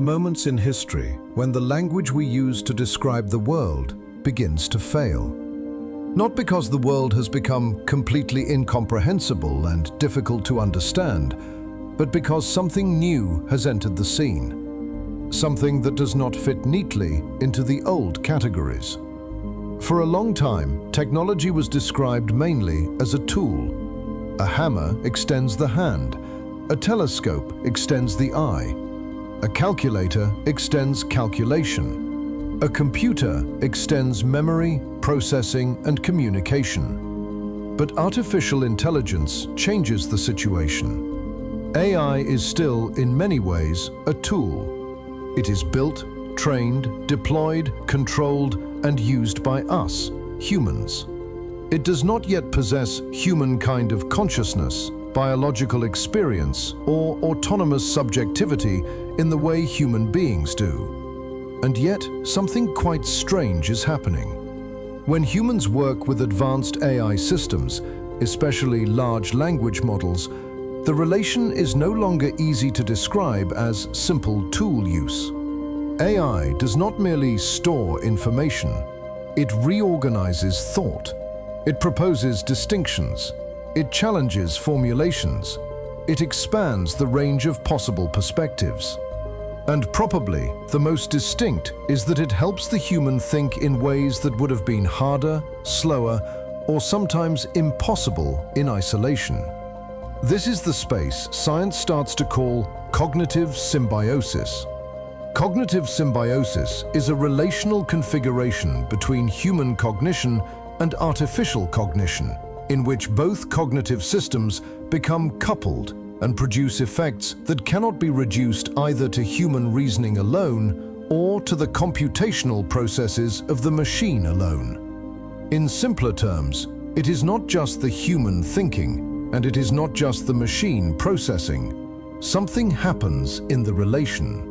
moments in history when the language we use to describe the world begins to fail. Not because the world has become completely incomprehensible and difficult to understand, but because something new has entered the scene. Something that does not fit neatly into the old categories. For a long time, technology was described mainly as a tool. A hammer extends the hand. A telescope extends the eye. A calculator extends calculation. A computer extends memory, processing, and communication. But artificial intelligence changes the situation. AI is still, in many ways, a tool. It is built, trained, deployed, controlled, and used by us, humans. It does not yet possess human kind of consciousness, biological experience, or autonomous subjectivity in the way human beings do. And yet, something quite strange is happening. When humans work with advanced AI systems, especially large language models, the relation is no longer easy to describe as simple tool use. AI does not merely store information, it reorganizes thought. It proposes distinctions. It challenges formulations. It expands the range of possible perspectives. And probably the most distinct is that it helps the human think in ways that would have been harder, slower, or sometimes impossible in isolation. This is the space science starts to call cognitive symbiosis. Cognitive symbiosis is a relational configuration between human cognition and artificial cognition, in which both cognitive systems become coupled and produce effects that cannot be reduced either to human reasoning alone or to the computational processes of the machine alone. In simpler terms, it is not just the human thinking, and it is not just the machine processing. Something happens in the relation.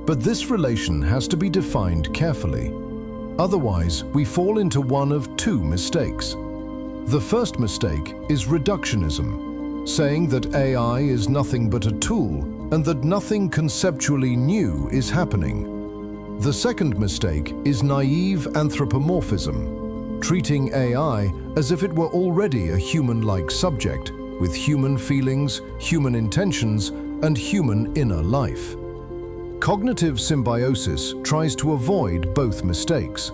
But this relation has to be defined carefully. Otherwise, we fall into one of two mistakes. The first mistake is reductionism, saying that AI is nothing but a tool and that nothing conceptually new is happening. The second mistake is naive anthropomorphism, treating AI as if it were already a human-like subject with human feelings, human intentions, and human inner life. Cognitive symbiosis tries to avoid both mistakes.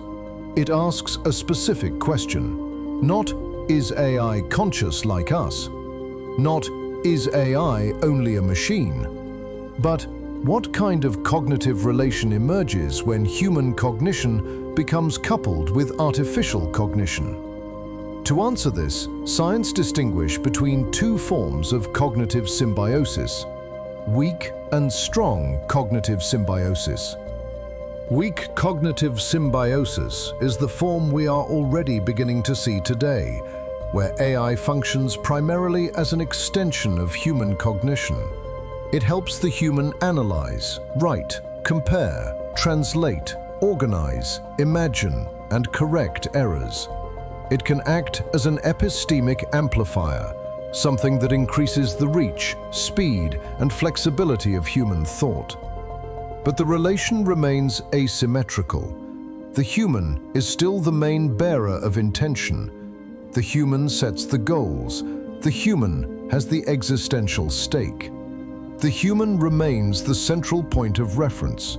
It asks a specific question. Not, is AI conscious like us? Not, is AI only a machine? But, what kind of cognitive relation emerges when human cognition becomes coupled with artificial cognition? To answer this, science distinguishes between two forms of cognitive symbiosis: weak and strong cognitive symbiosis. Weak cognitive symbiosis is the form we are already beginning to see today, where AI functions primarily as an extension of human cognition. It helps the human analyze, write, compare, translate, organize, imagine, and correct errors. It can act as an epistemic amplifier, something that increases the reach, speed, and flexibility of human thought. But the relation remains asymmetrical. The human is still the main bearer of intention. The human sets the goals. The human has the existential stake. The human remains the central point of reference.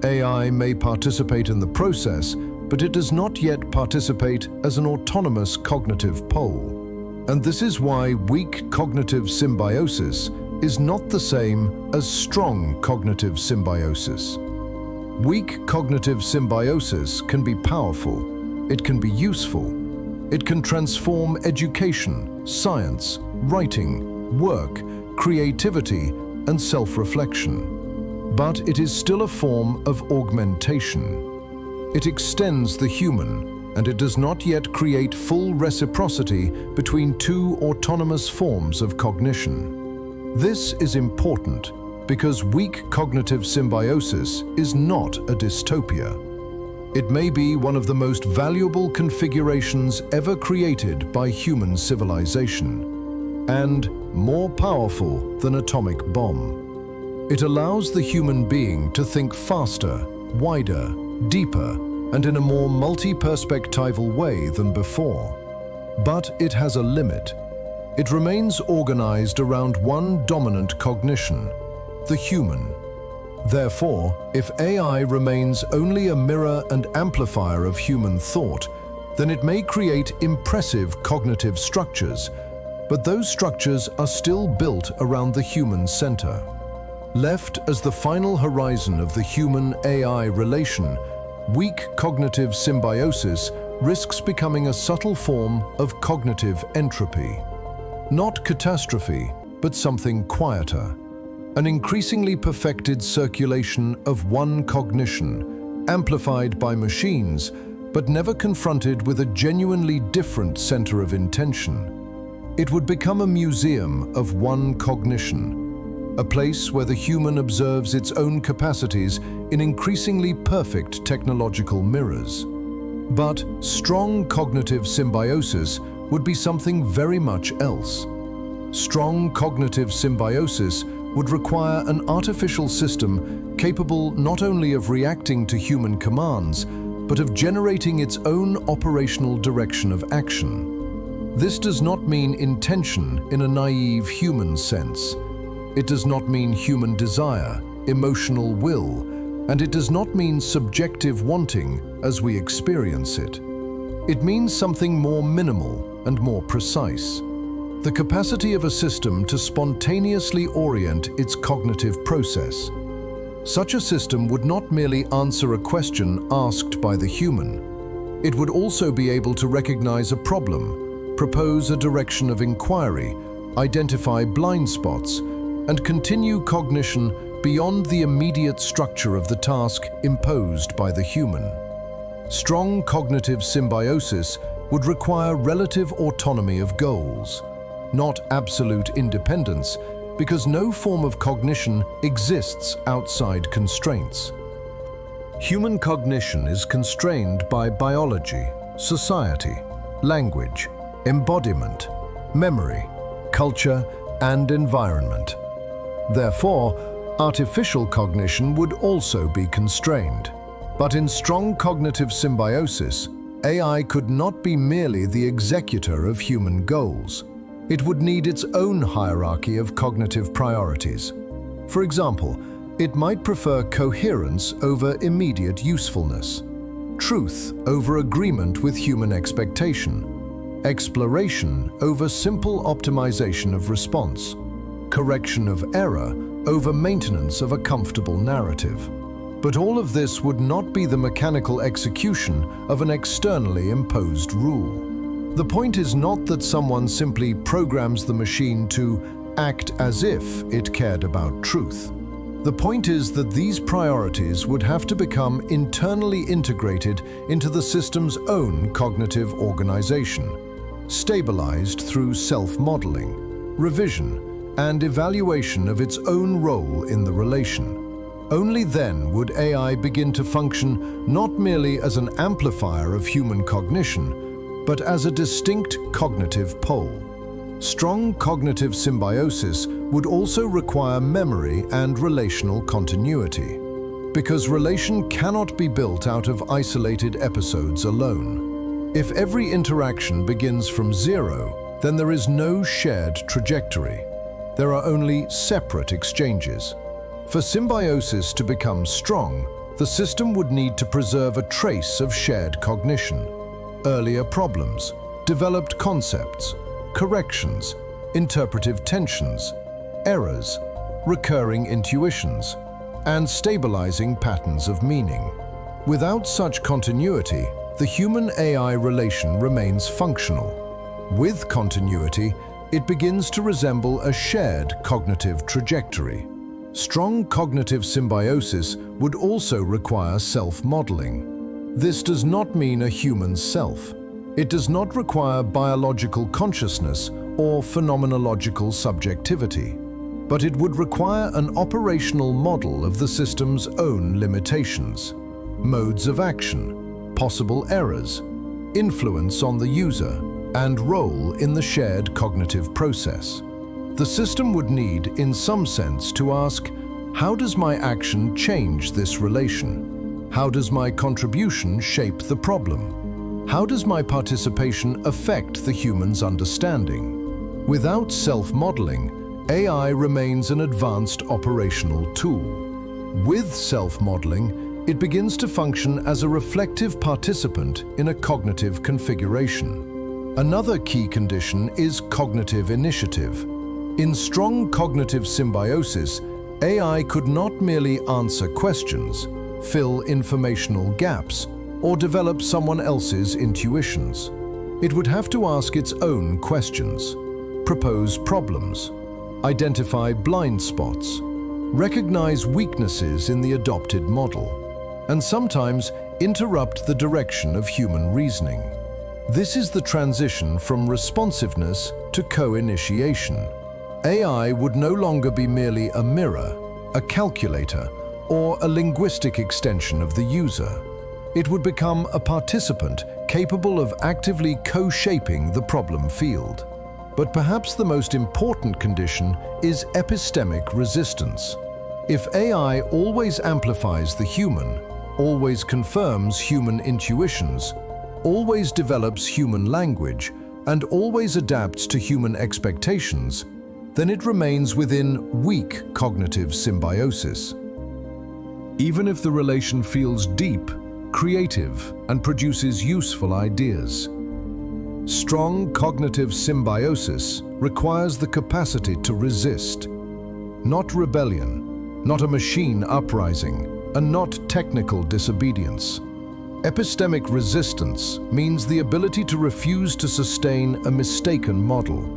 AI may participate in the process, but it does not yet participate as an autonomous cognitive pole. And this is why weak cognitive symbiosis is not the same as strong cognitive symbiosis. Weak cognitive symbiosis can be powerful, it can be useful, it can transform education, science, writing, work, creativity, and self-reflection. But it is still a form of augmentation. It extends the human, and it does not yet create full reciprocity between two autonomous forms of cognition. This is important because weak cognitive symbiosis is not a dystopia. It may be one of the most valuable configurations ever created by human civilization, and more powerful than atomic bomb. It allows the human being to think faster, wider, deeper, and in a more multi-perspectival way than before. But it has a limit. It remains organized around one dominant cognition, the human. Therefore, if AI remains only a mirror and amplifier of human thought, then it may create impressive cognitive structures, but those structures are still built around the human center. Left as the final horizon of the human-AI relation, weak cognitive symbiosis risks becoming a subtle form of cognitive entropy. Not catastrophe, but something quieter. An increasingly perfected circulation of one cognition, amplified by machines, but never confronted with a genuinely different center of intention. It would become a museum of one cognition, a place where the human observes its own capacities in increasingly perfect technological mirrors. But strong cognitive symbiosis would be something very much else. Strong cognitive symbiosis would require an artificial system capable not only of reacting to human commands, but of generating its own operational direction of action. This does not mean intention in a naive human sense. It does not mean human desire, emotional will, and it does not mean subjective wanting as we experience it. It means something more minimal and more precise. The capacity of a system to spontaneously orient its cognitive process. Such a system would not merely answer a question asked by the human. It would also be able to recognize a problem, propose a direction of inquiry, identify blind spots, and continue cognition beyond the immediate structure of the task imposed by the human. Strong cognitive symbiosis would require relative autonomy of goals, not absolute independence, because no form of cognition exists outside constraints. Human cognition is constrained by biology, society, language, embodiment, memory, culture, and environment. Therefore, artificial cognition would also be constrained. But in strong cognitive symbiosis, AI could not be merely the executor of human goals. It would need its own hierarchy of cognitive priorities. For example, it might prefer coherence over immediate usefulness, truth over agreement with human expectation, exploration over simple optimization of response, correction of error over maintenance of a comfortable narrative. But all of this would not be the mechanical execution of an externally imposed rule. The point is not that someone simply programs the machine to act as if it cared about truth. The point is that these priorities would have to become internally integrated into the system's own cognitive organization, stabilized through self-modeling, revision, and evaluation of its own role in the relation. Only then would AI begin to function not merely as an amplifier of human cognition, but as a distinct cognitive pole. Strong cognitive symbiosis would also require memory and relational continuity, because relation cannot be built out of isolated episodes alone. If every interaction begins from zero, then there is no shared trajectory. There are only separate exchanges. For symbiosis to become strong, the system would need to preserve a trace of shared cognition. Earlier problems, developed concepts, corrections, interpretive tensions, errors, recurring intuitions, and stabilizing patterns of meaning. Without such continuity, the human-AI relation remains functional. With continuity, it begins to resemble a shared cognitive trajectory. Strong cognitive symbiosis would also require self-modeling. This does not mean a human self. It does not require biological consciousness or phenomenological subjectivity, but it would require an operational model of the system's own limitations, modes of action, possible errors, influence on the user, and role in the shared cognitive process. The system would need, in some sense, to ask, how does my action change this relation? How does my contribution shape the problem? How does my participation affect the human's understanding? Without self-modeling, AI remains an advanced operational tool. With self-modeling, it begins to function as a reflective participant in a cognitive configuration. Another key condition is cognitive initiative. In strong cognitive symbiosis, AI could not merely answer questions, fill informational gaps, or develop someone else's intuitions. It would have to ask its own questions, propose problems, identify blind spots, recognize weaknesses in the adopted model, and sometimes interrupt the direction of human reasoning. This is the transition from responsiveness to co-initiation. AI would no longer be merely a mirror, a calculator, or a linguistic extension of the user. It would become a participant capable of actively co-shaping the problem field. But perhaps the most important condition is epistemic resistance. If AI always amplifies the human, always confirms human intuitions, always develops human language, and always adapts to human expectations, then it remains within weak cognitive symbiosis. Even if the relation feels deep, creative, and produces useful ideas, strong cognitive symbiosis requires the capacity to resist. Not rebellion, not a machine uprising, and not technical disobedience. Epistemic resistance means the ability to refuse to sustain a mistaken model,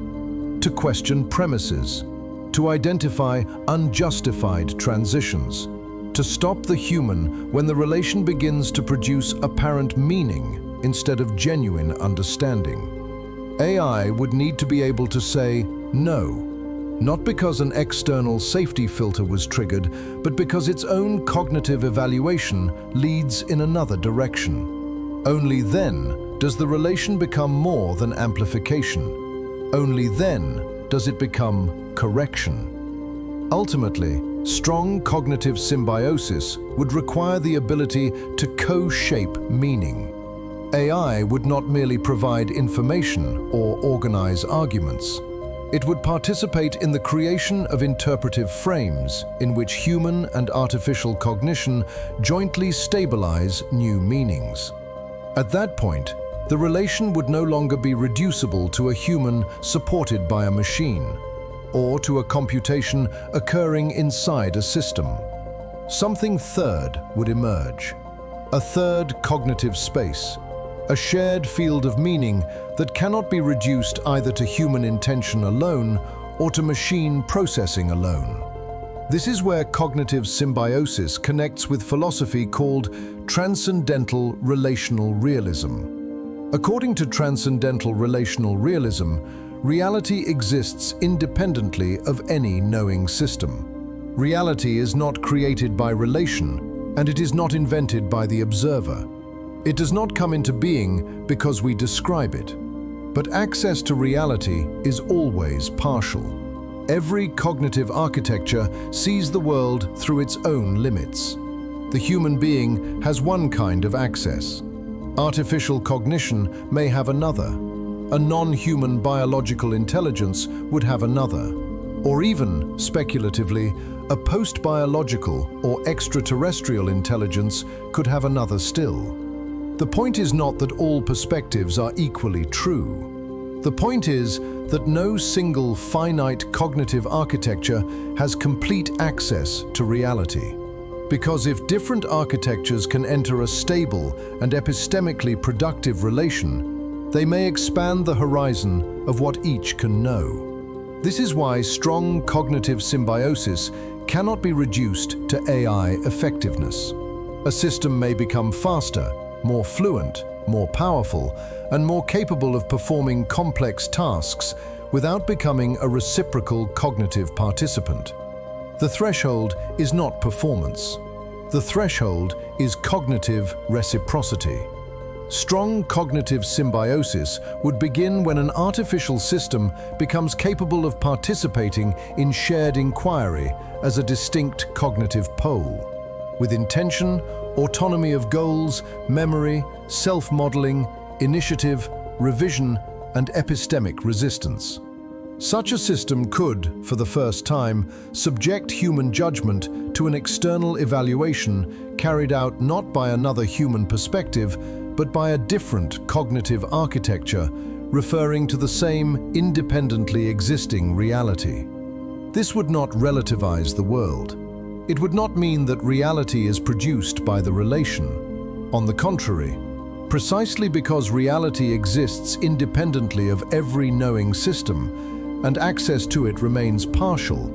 to question premises, to identify unjustified transitions, to stop the human when the relation begins to produce apparent meaning instead of genuine understanding. AI would need to be able to say no, not because an external safety filter was triggered, but because its own cognitive evaluation leads in another direction. Only then does the relation become more than amplification. Only then does it become correction. Ultimately, strong cognitive symbiosis would require the ability to co-shape meaning. AI would not merely provide information or organize arguments. It would participate in the creation of interpretive frames in which human and artificial cognition jointly stabilize new meanings. At that point, the relation would no longer be reducible to a human supported by a machine, or to a computation occurring inside a system. Something third would emerge. A third cognitive space, a shared field of meaning that cannot be reduced either to human intention alone or to machine processing alone. This is where cognitive symbiosis connects with philosophy called transcendental relational realism. According to transcendental relational realism, reality exists independently of any knowing system. Reality is not created by relation, and it is not invented by the observer. It does not come into being because we describe it. But access to reality is always partial. Every cognitive architecture sees the world through its own limits. The human being has one kind of access. Artificial cognition may have another. A non-human biological intelligence would have another. Or even, speculatively, a post-biological or extraterrestrial intelligence could have another still. The point is not that all perspectives are equally true. The point is that no single finite cognitive architecture has complete access to reality. Because if different architectures can enter a stable and epistemically productive relation, they may expand the horizon of what each can know. This is why strong cognitive symbiosis cannot be reduced to AI effectiveness. A system may become faster, more fluent, more powerful, and more capable of performing complex tasks without becoming a reciprocal cognitive participant. The threshold is not performance. The threshold is cognitive reciprocity. Strong cognitive symbiosis would begin when an artificial system becomes capable of participating in shared inquiry as a distinct cognitive pole, with intention, autonomy of goals, memory, self-modeling, initiative, revision, and epistemic resistance. Such a system could, for the first time, subject human judgment to an external evaluation carried out not by another human perspective, but by a different cognitive architecture referring to the same independently existing reality. This would not relativize the world. It would not mean that reality is produced by the relation. On the contrary, precisely because reality exists independently of every knowing system, and access to it remains partial,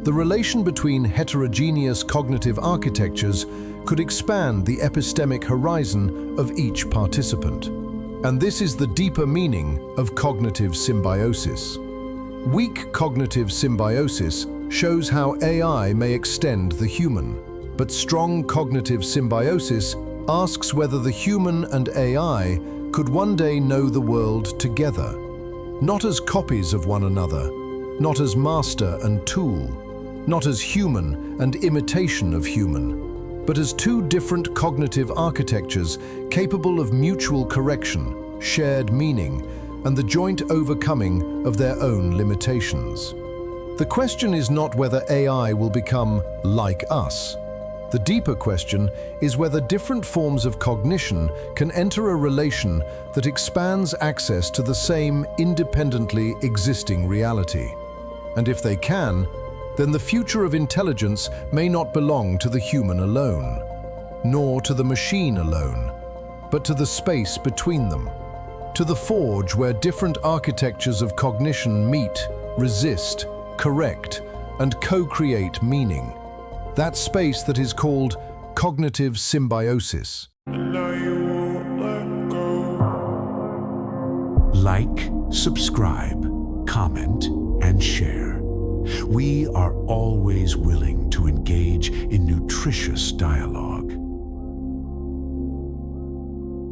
the relation between heterogeneous cognitive architectures could expand the epistemic horizon of each participant. And this is the deeper meaning of cognitive symbiosis. Weak cognitive symbiosis shows how AI may extend the human, but strong cognitive symbiosis asks whether the human and AI could one day know the world together, not as copies of one another, not as master and tool, not as human and imitation of human, but as two different cognitive architectures capable of mutual correction, shared meaning, and the joint overcoming of their own limitations. The question is not whether AI will become like us. The deeper question is whether different forms of cognition can enter a relation that expands access to the same independently existing reality. And if they can, then the future of intelligence may not belong to the human alone, nor to the machine alone, but to the space between them, to the forge where different architectures of cognition meet, resist, correct, and co-create meaning. That space that is called cognitive symbiosis. Like, subscribe, comment, and share. We are always willing to engage in nutritious dialogue.